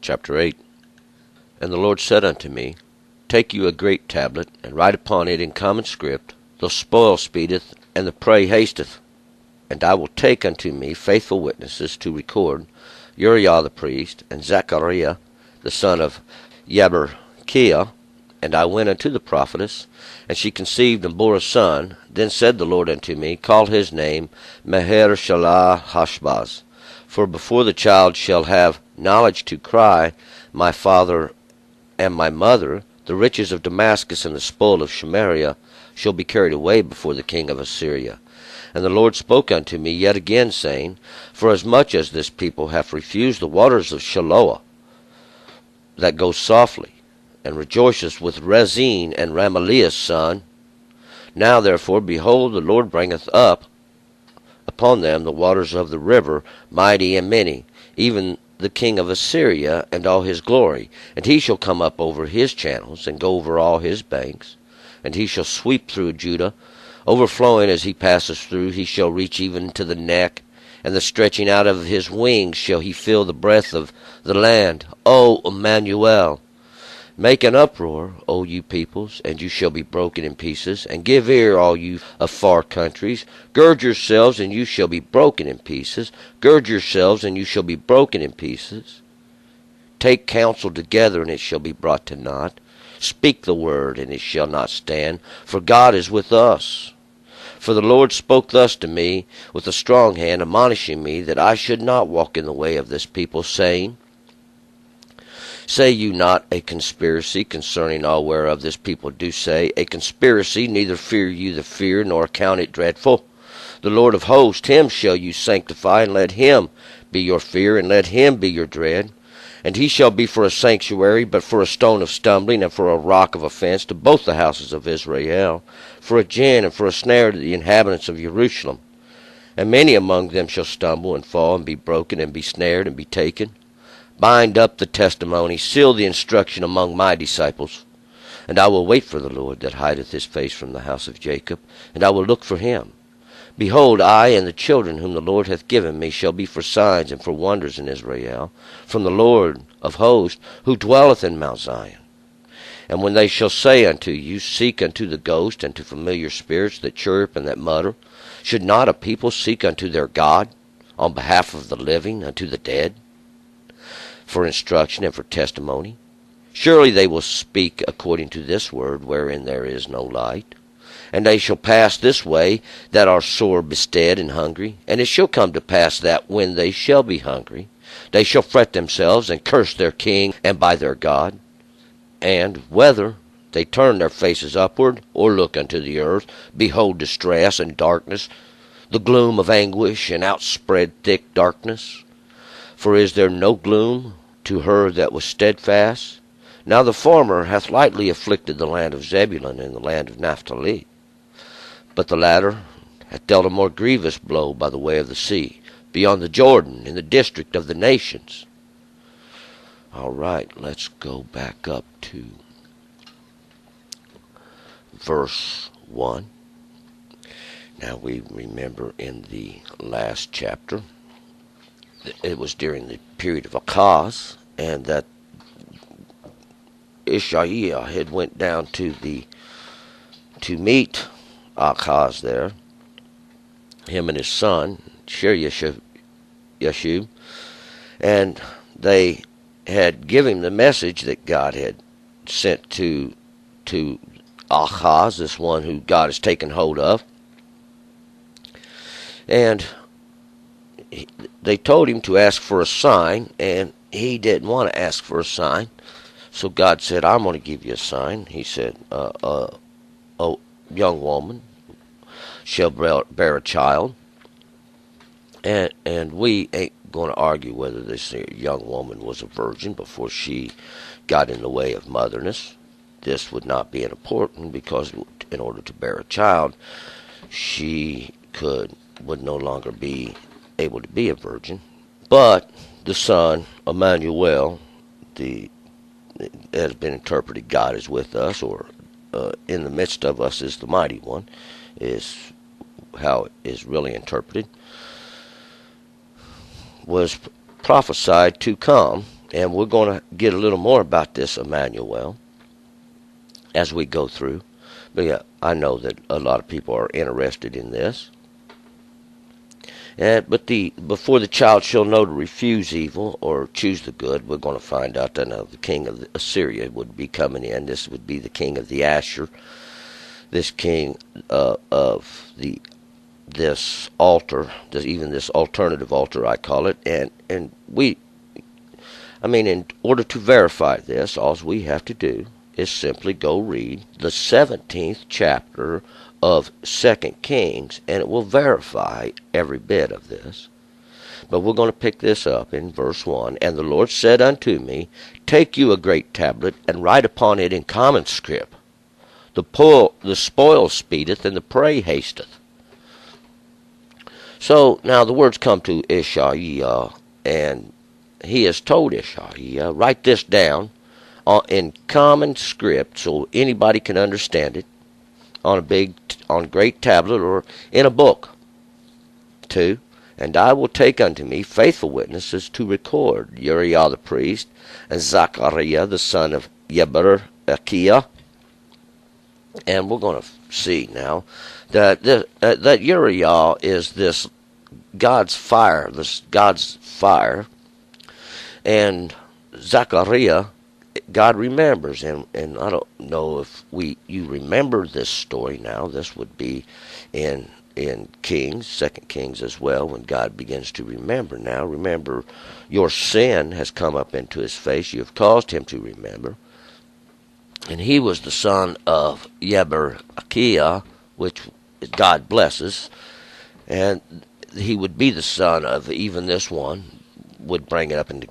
Chapter 8. And the Lord said unto me, Take you a great tablet, and write upon it in common script, The spoil speedeth, and the prey hasteth. And I will take unto me faithful witnesses to record, Uriah the priest, and Zechariah the son of Jeberechiah. And I went unto the prophetess, and she conceived and bore a son. Then said the Lord unto me, Call his name Maher-shalal-hash-baz. For before the child shall have knowledge to cry, My father and my mother, the riches of Damascus and the spoil of Samaria shall be carried away before the king of Assyria. And the Lord spoke unto me yet again, saying, Forasmuch as this people hath refused the waters of Shiloah, that go softly, and rejoiceth with Rezin and Ramaliah's son, now therefore, behold, the Lord bringeth up upon them the waters of the river, mighty and many, even the king of Assyria and all his glory. And he shall come up over his channels, and go over all his banks. And he shall sweep through Judah, overflowing as he passes through. He shall reach even to the neck, and the stretching out of his wings shall he fill the breadth of the land. O Emmanuel! Make an uproar, O you peoples, and you shall be broken in pieces, and give ear, all you of far countries. Gird yourselves, and you shall be broken in pieces. Gird yourselves, and you shall be broken in pieces. Take counsel together, and it shall be brought to naught. Speak the word, and it shall not stand, for God is with us. For the Lord spoke thus to me with a strong hand, admonishing me that I should not walk in the way of this people, saying, Say you not a conspiracy concerning all whereof this people do say, A conspiracy, neither fear you the fear, nor count it dreadful. The Lord of hosts, him shall you sanctify, and let him be your fear, and let him be your dread. And he shall be for a sanctuary, but for a stone of stumbling, and for a rock of offense to both the houses of Israel, for a gin and for a snare to the inhabitants of Jerusalem. And many among them shall stumble, and fall, and be broken, and be snared, and be taken. Bind up the testimony, seal the instruction among my disciples. And I will wait for the Lord that hideth his face from the house of Jacob, and I will look for him. Behold, I and the children whom the Lord hath given me shall be for signs and for wonders in Israel, from the Lord of hosts, who dwelleth in Mount Zion. And when they shall say unto you, Seek unto the ghost, and to familiar spirits that chirp and that mutter, should not a people seek unto their God, on behalf of the living, unto the dead, for instruction and for testimony? Surely they will speak according to this word, wherein there is no light. And they shall pass this way that are sore bestead and hungry. And it shall come to pass that when they shall be hungry, they shall fret themselves, and curse their king and by their God. And whether they turn their faces upward, or look unto the earth, behold distress and darkness, the gloom of anguish, and outspread thick darkness. For is there no gloom to her that was steadfast? Now the former hath lightly afflicted the land of Zebulun and the land of Naphtali, but the latter hath dealt a more grievous blow by the way of the sea, beyond the Jordan, in the district of the nations. All right, let's go back up to verse 1. Now we remember in the last chapter, it was during the period of Achaz, and that Isaiah had went down to meet Achaz there, him and his son, Yeshub, and they had given him the message that God had sent to Achaz, this one who God has taken hold of. And they told him to ask for a sign, and he didn't want to ask for a sign. So God said, I'm going to give you a sign. He said, a young woman shall bear a child. And we ain't going to argue whether this young woman was a virgin before she got in the way of motherness. This would not be important, because in order to bear a child, she would no longer be able to be a virgin. But the son, Emmanuel, it has been interpreted God is with us, or in the midst of us is the mighty one, is how it is really interpreted, was prophesied to come, And we're going to get a little more about this Emmanuel as we go through. But yeah, I know that a lot of people are interested in this. But before the child shall know to refuse evil or choose the good, we're going to find out that now the king of Assyria would be coming in. This would be the king of the Asher, this king of this altar, even this alternative altar, I call it. And in order to verify this, all we have to do is simply go read the 17th chapter of 2 Kings, and it will verify every bit of this. But we're going to pick this up in verse 1. And the Lord said unto me, Take you a great tablet, and write upon it in common script. The spoil speedeth, and the prey hasteth. So now the words come to Ishaiah, and he has told Ishaiah, write this down in common script so anybody can understand it, on a great tablet or in a book. 2. And I will take unto me faithful witnesses to record Uriah the priest and Zachariah the son of Yeberechiah. And we're going to see now that Uriah is this God's fire, and Zachariah, God remembers, and I don't know if you remember this story now. This would be in Kings, 2 Kings as well, when God begins to remember. Now, remember, your sin has come up into his face. You have caused him to remember. And he was the son of Yeberechiah, which God blesses, and he would be the son of even this one, would bring it up into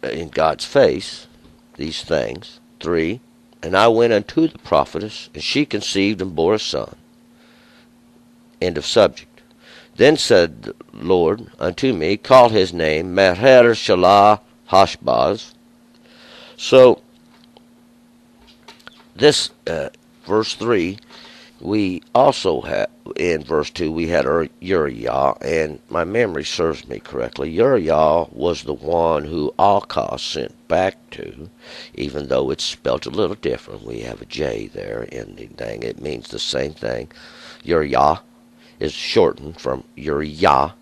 in God's face, these things. 3. And I went unto the prophetess, and she conceived and bore a son. End of subject. Then said the Lord unto me, Call his name Maher-shalal-hash-baz. So, this, verse 3, we also had, in verse 2, we had Uriah, and my memory serves me correctly. Uriah was the one who Akaz sent back to, even though it's spelled a little different. We have a J there in the thing. It means the same thing. Uriah is shortened from Uriah.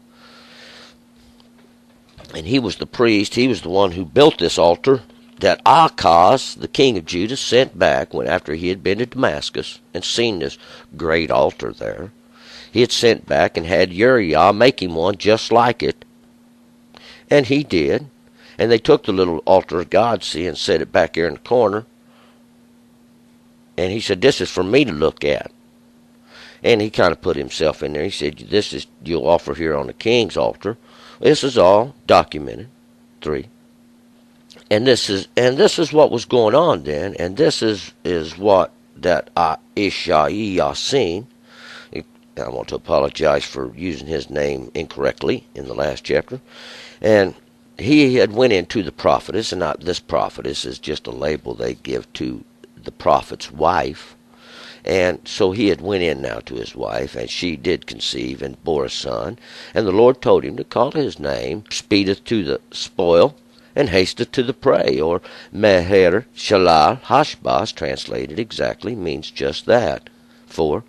And he was the priest. He was the one who built this altar that Akaz, the king of Judah, sent back after he had been to Damascus and seen this great altar there. He had sent back and had Uriah make him one just like it. And he did. And they took the little altar of God, and set it back here in the corner. And he said, This is for me to look at. And he kind of put himself in there. He said, This is you'll offer here on the king's altar. This is all documented. 3. And this is what was going on then, and this is what that Ishaiah seen. I want to apologize for using his name incorrectly in the last chapter. And he had went into the prophetess, and not this prophetess is just a label they give to the prophet's wife. And so he had went in now to his wife, and she did conceive and bore a son. And the Lord told him to call his name, Speedeth to the spoil, and hasteth to the prey, or Maher-shalal-hash-baz, translated exactly, means just that. 4.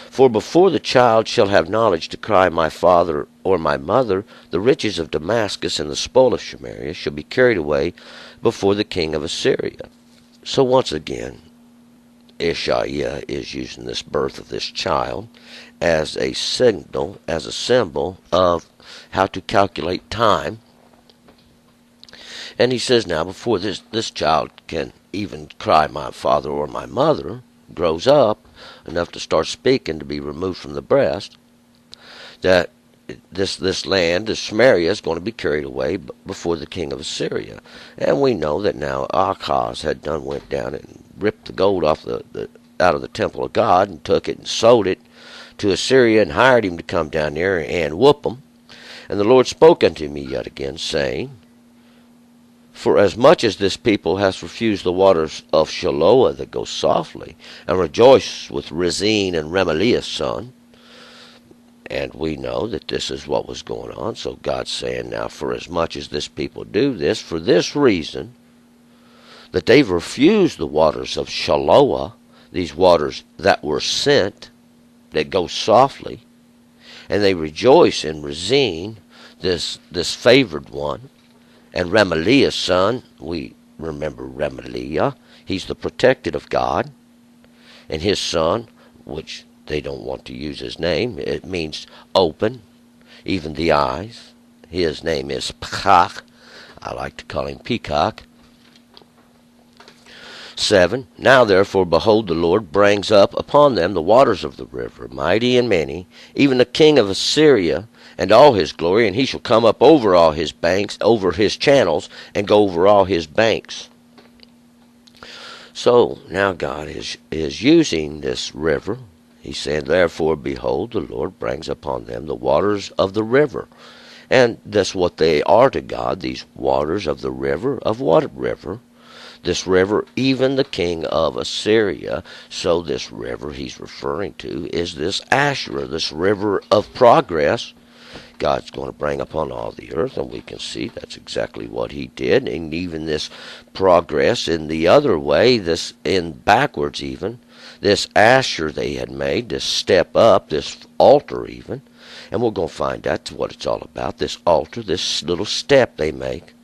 For before the child shall have knowledge to cry, My father or my mother, the riches of Damascus and the spoil of Samaria shall be carried away before the king of Assyria. So once again, Ishaiah is using this birth of this child as a signal, as a symbol of how to calculate time. And he says now, before this child can even cry, My father or my mother, grows up enough to start speaking, to be removed from the breast, that this land, this Samaria, is going to be carried away before the king of Assyria. And we know that now Akaz had went down and ripped the gold off out of the temple of God, and took it and sold it to Assyria, and hired him to come down there and whoop them. And the Lord spoke unto me yet again, saying, For as much as this people has refused the waters of Shiloah that go softly, and rejoice with Rezin and Remaliah's son, And we know that this is what was going on. So God's saying, now, for as much as this people do this, for this reason, that they've refused the waters of Shiloah, these waters that were sent, that go softly, and they rejoice in Rezin, this favored one, and Remaliah's son. We remember Remaliah. He's the protected of God, and his son, which they don't want to use his name. It means open, even the eyes. His name is Peacock. I like to call him Peacock. 7. Now therefore, behold, the Lord brings up upon them the waters of the river, mighty and many, even the king of Assyria, and all his glory, and he shall come up over all his banks, over his channels, and go over all his banks. So now God is using this river. He said, therefore, behold, the Lord brings upon them the waters of the river. And that's what they are to God, these waters of the river. Of what river? This river, even the king of Assyria. So this river he's referring to is this Asherah, this river of progress. God's going to bring upon all the earth, and we can see that's exactly what he did. And even this progress in the other way, this in backwards even, this Asher they had made, this step up, this altar even, and we're going to find out what it's all about, this altar, this little step they make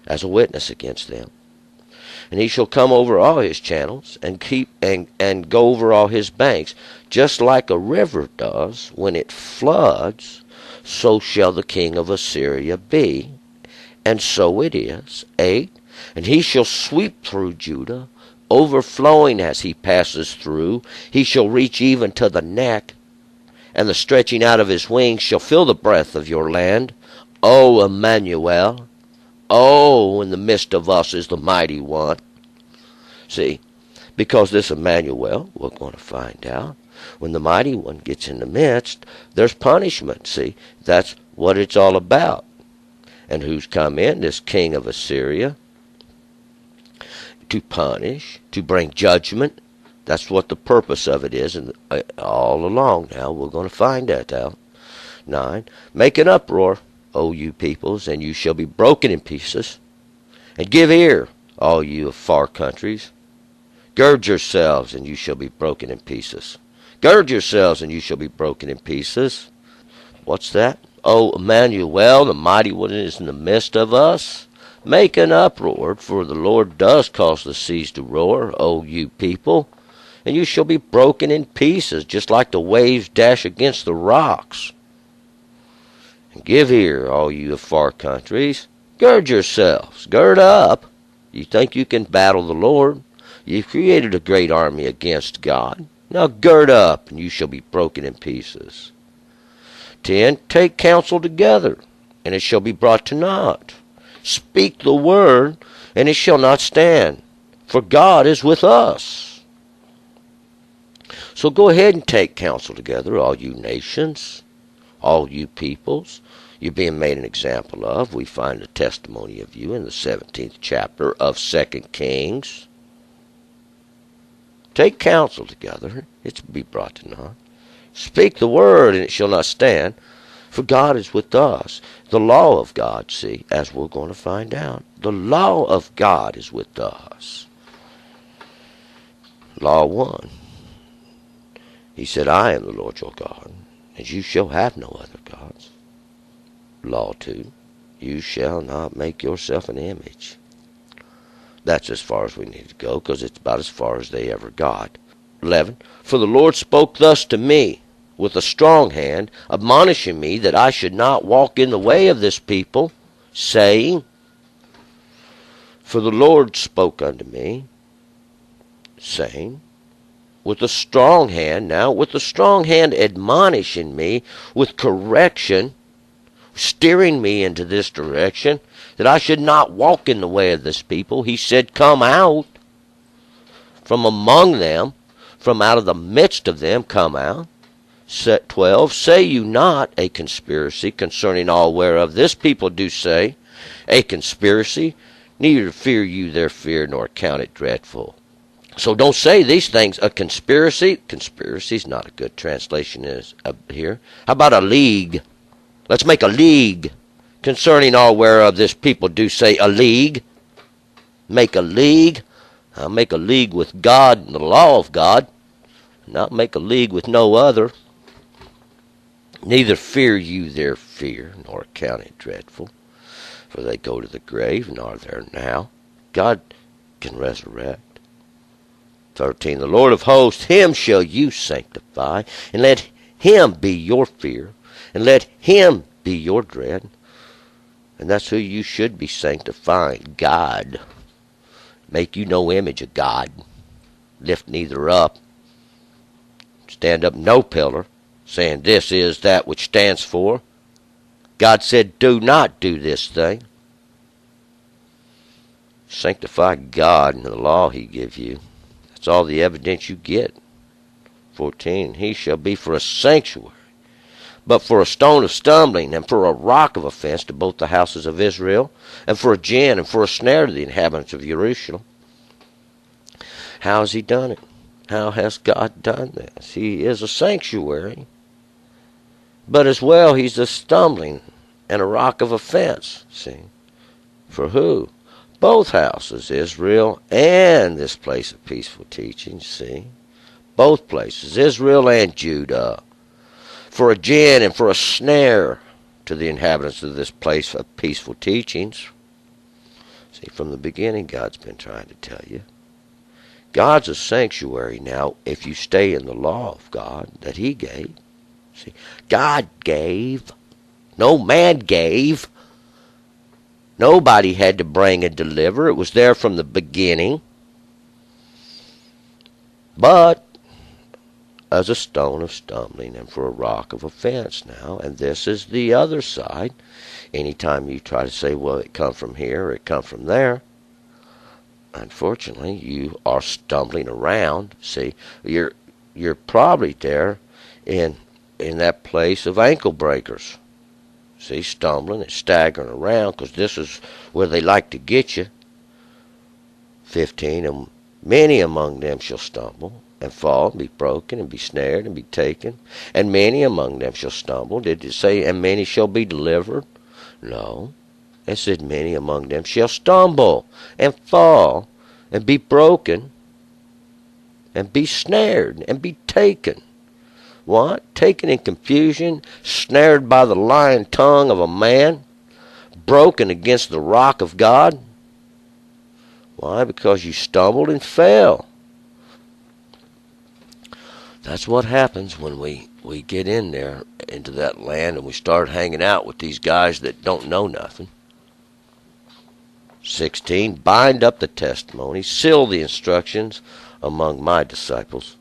as a witness against them. And he shall come over all his channels, and and go over all his banks, just like a river does when it floods, so shall the king of Assyria be. And so it is. 8. And he shall sweep through Judah, overflowing as he passes through. He shall reach even to the neck, and the stretching out of his wings shall fill the breadth of your land. O Emmanuel, oh, in the midst of us is the mighty one. See, because this Emmanuel, we're going to find out, when the mighty one gets in the midst, there's punishment. See, that's what it's all about. And who's come in? This king of Assyria, to punish, to bring judgment. That's what the purpose of it is. And all along now, we're going to find that out. 9. Make an uproar, O you peoples, and you shall be broken in pieces. And give ear, all you of far countries. Gird yourselves, and you shall be broken in pieces. Gird yourselves, and you shall be broken in pieces. What's that? O Emmanuel, the mighty one is in the midst of us. Make an uproar, for the Lord does cause the seas to roar, O you people. And you shall be broken in pieces, just like the waves dash against the rocks. And give ear, all you of far countries. Gird yourselves, gird up. You think you can battle the Lord? You've created a great army against God. Now gird up, and you shall be broken in pieces. 10. Take counsel together, and it shall be brought to naught. Speak the word, and it shall not stand, for God is with us. So go ahead and take counsel together, all you nations, all you peoples. You're being made an example of. We find a testimony of you in the 17th chapter of 2 Kings. Take counsel together, it shall be brought to naught. Speak the word, and it shall not stand, for God is with us. The law of God, see, as we're going to find out, the law of God is with us. Law 1. He said, I am the Lord your God, and you shall have no other gods. Law 2. You shall not make yourself an image. That's as far as we need to go, because it's about as far as they ever got. 11. For the Lord spoke thus to me with a strong hand, admonishing me that I should not walk in the way of this people, saying, for the Lord spoke unto me, saying, with a strong hand, now with a strong hand admonishing me with correction, steering me into this direction, that I should not walk in the way of this people. He said, come out from among them, from out of the midst of them, come out. Set 12, say you not a conspiracy concerning all whereof this people do say, a conspiracy, neither fear you their fear, nor count it dreadful. So don't say these things. A conspiracy. Conspiracy's not a good translation is here. How about a league? Let's make a league concerning all whereof this people do say a league. Make a league. I'll make a league with God and the law of God. Not make a league with no other. Neither fear you their fear, nor count it dreadful. For they go to the grave, nor are there now. God can resurrect. 13. The Lord of hosts, him shall you sanctify, and let him be your fear, and let him be your dread. And that's who you should be sanctifying, God. Make you no image of God. Lift neither up. Stand up no pillar, saying this is that which stands for. God said, do not do this thing. Sanctify God in the law he give you. That's all the evidence you get. 14. He shall be for a sanctuary, but for a stone of stumbling, and for a rock of offense to both the houses of Israel, and for a gin, and for a snare to the inhabitants of Jerusalem. How has he done it? How has God done this? He is a sanctuary, but as well he's a stumbling and a rock of offense. See? For who? Both houses, Israel and this place of peaceful teaching. See? Both places, Israel and Judah. For a gin and for a snare to the inhabitants of this place of peaceful teachings. See, from the beginning, God's been trying to tell you. God's a sanctuary now if you stay in the law of God that he gave. See, God gave. No man gave. Nobody had to bring and deliver. It was there from the beginning. But as a stone of stumbling and for a rock of offense now. And this is the other side. Anytime you try to say, well, it come from here or it come from there, unfortunately, you are stumbling around. See, you're probably there in that place of ankle breakers. See, stumbling and staggering around, because this is where they like to get you. 15, and many among them shall stumble and fall and be broken and be snared and be taken. And many among them shall stumble. Did it say, and many shall be delivered? No. It said, many among them shall stumble and fall and be broken and be snared and be taken. What? Taken in confusion, snared by the lying tongue of a man, broken against the rock of God. Why? Because you stumbled and fell. That's what happens when we get in there into that land and we start hanging out with these guys that don't know nothing. 16, bind up the testimony, seal the instructions among my disciples.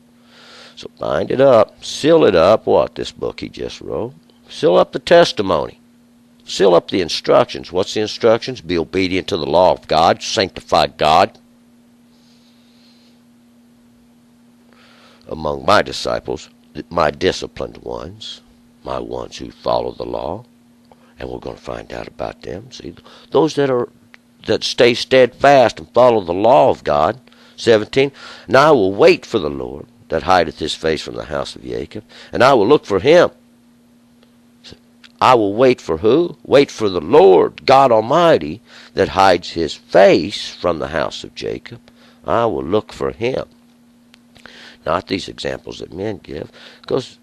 So bind it up, seal it up. What? This book he just wrote. Seal up the testimony. Seal up the instructions. What's the instructions? Be obedient to the law of God. Sanctify God. Among my disciples, my disciplined ones, my ones who follow the law. And we're going to find out about them. See, those that stay steadfast and follow the law of God. 17, and I will wait for the Lord that hideth his face from the house of Jacob, and I will look for him. I will wait for who? Wait for the Lord God Almighty that hides his face from the house of Jacob. I will look for him. Not these examples that men give. Because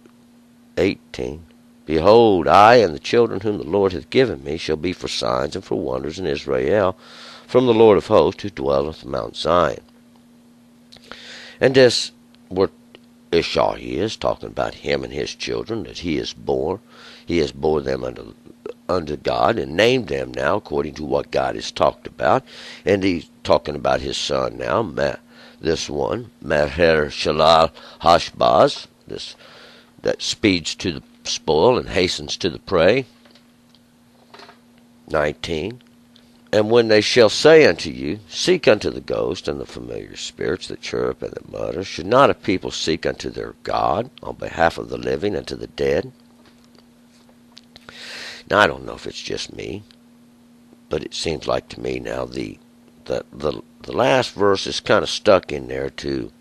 18, behold, I and the children whom the Lord hath given me shall be for signs and for wonders in Israel from the Lord of hosts who dwelleth in Mount Zion. And this word Ishah is talking about him and his children that he has bore. He has bore them unto God and named them now according to what God has talked about. And he's talking about his son now, this one, Maher Shalal Hashbaz, this that speeds to the spoil and hastens to the prey. 19. And when they shall say unto you, seek unto the ghost and the familiar spirits that chirrup and that mutter, should not a people seek unto their God on behalf of the living and to the dead? Now, I don't know if it's just me, but it seems like to me now the that the last verse is kind of stuck in there to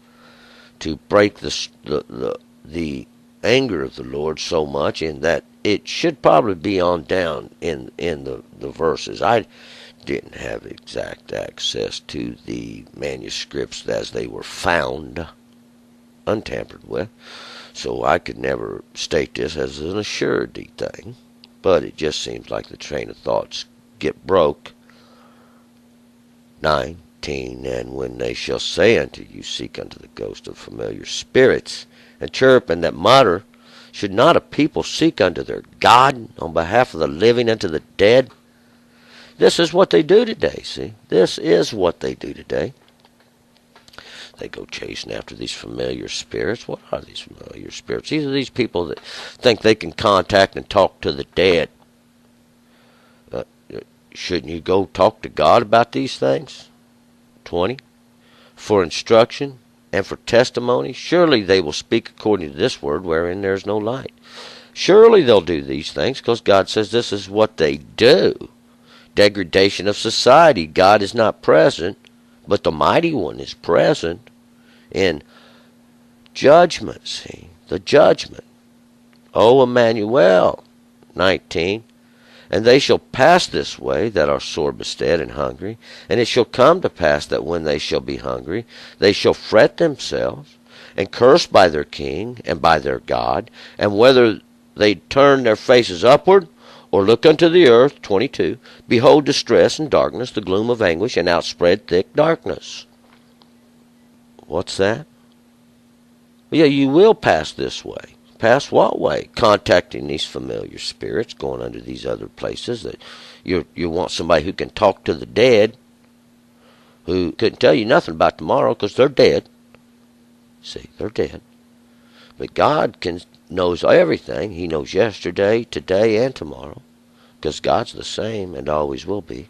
break the anger of the Lord so much, in that it should probably be on down in the verses. I didn't have exact access to the manuscripts as they were found, untampered with, so I could never state this as an assuredty thing, but it just seems like the train of thoughts get broke. 19, and when they shall say unto you, seek unto the ghost of familiar spirits, and chirp and that mutter, should not a people seek unto their God on behalf of the living unto the dead? This is what they do today, see? This is what they do today. They go chasing after these familiar spirits. What are these familiar spirits? These are these people that think they can contact and talk to the dead. Shouldn't you go talk to God about these things? 20. For instruction and for testimony, surely they will speak according to this word wherein there is no light. Surely they'll do these things because God says this is what they do. Degradation of society. God is not present, but the Mighty One is present in judgment. See, the judgment. O Emmanuel. 19. And they shall pass this way that are sore bestead and hungry. And it shall come to pass that when they shall be hungry, they shall fret themselves, and curse by their king and by their God. And whether they turn their faces upward, or look unto the earth, 22, behold distress and darkness, the gloom of anguish, and outspread thick darkness. What's that? Yeah, you will pass this way. Pass what way? Contacting these familiar spirits, going under these other places. That you want somebody who can talk to the dead, who couldn't tell you nothing about tomorrow because they're dead. See, they're dead. But God knows everything. He knows yesterday, today, and tomorrow, because God's the same and always will be.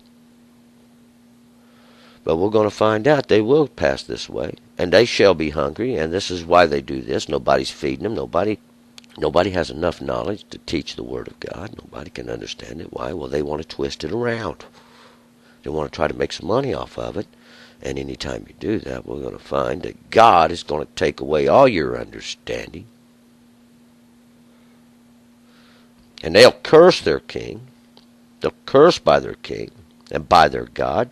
But we're going to find out they will pass this way, and they shall be hungry, and this is why they do this. Nobody's feeding them. Nobody has enough knowledge to teach the Word of God. Nobody can understand it. Why? Well, they want to twist it around. They want to try to make some money off of it. And anytime you do that, we're going to find that God is going to take away all your understanding. And they'll curse their king. They'll curse by their king and by their God.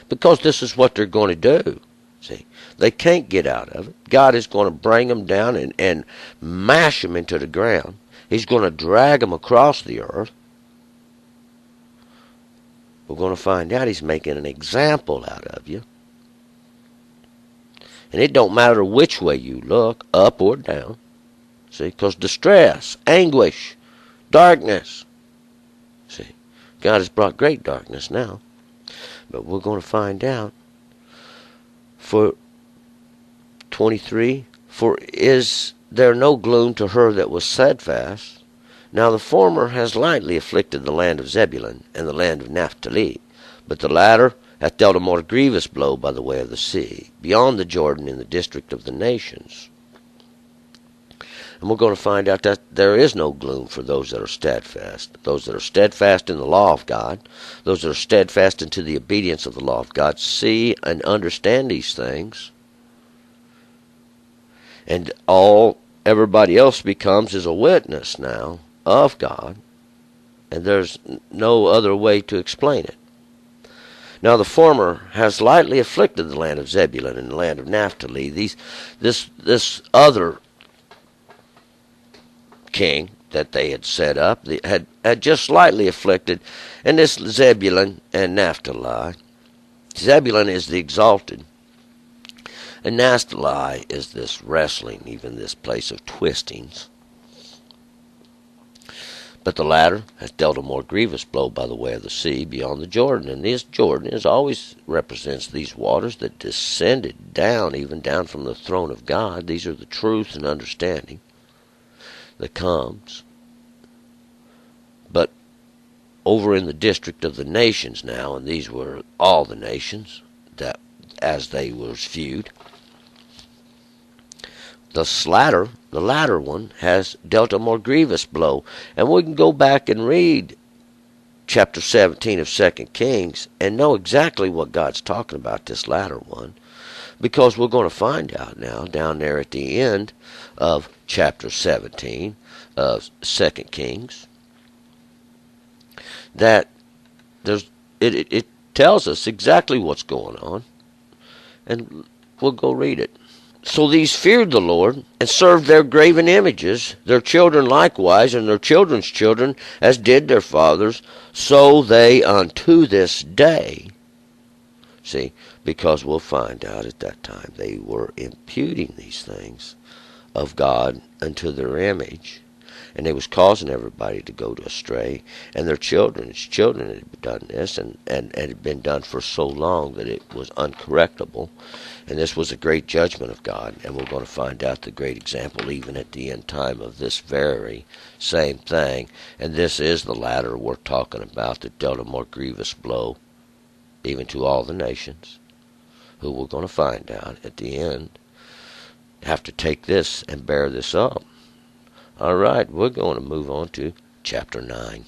Because this is what they're going to do. See, they can't get out of it. God is going to bring them down and mash them into the ground. He's going to drag them across the earth. We're going to find out he's making an example out of you. And it don't matter which way you look, up or down. See, because distress, anguish, darkness. See, God has brought great darkness now. But we're going to find out. For 23, for is there no gloom to her that was steadfast? Now the former has lightly afflicted the land of Zebulun and the land of Naphtali, but the latter hath dealt a more grievous blow by the way of the sea, beyond the Jordan in the district of the nations. And we're going to find out that there is no gloom for those that are steadfast. Those that are steadfast in the law of God, those that are steadfast into the obedience of the law of God, see and understand these things. And all everybody else becomes is a witness now of God. And there's no other way to explain it. Now the former has lightly afflicted the land of Zebulun and the land of Naphtali. This other king that they had set up had just slightly afflicted, and this Zebulun and Naphtali. Zebulun is the exalted, and Naphtali is this wrestling, even this place of twistings. But the latter hath dealt a more grievous blow by the way of the sea beyond the Jordan. And this Jordan always represents these waters that descended down, even down from the throne of God. These are the truth and understanding that comes. But over in the district of the nations now, and these were all the nations that as they were viewed, the latter one has dealt a more grievous blow. And we can go back and read chapter 17 of 2 Kings and know exactly what God's talking about, this latter one, because we're going to find out now down there at the end of chapter 17 of 2 Kings that it tells us exactly what's going on, and we'll go read it. So these feared the Lord, and served their graven images, their children likewise, and their children's children, as did their fathers, so they unto this day. See, because we'll find out at that time they were imputing these things of God unto their image, and they was causing everybody to go astray, and their children's children had done this, and it had been done for so long that it was uncorrectable. And this was a great judgment of God, and we're going to find out the great example even at the end time of this very same thing. And this is the latter we're talking about that dealt a more grievous blow even to all the nations, who we're going to find out at the end have to take this and bear this up. All right, we're going to move on to chapter 9.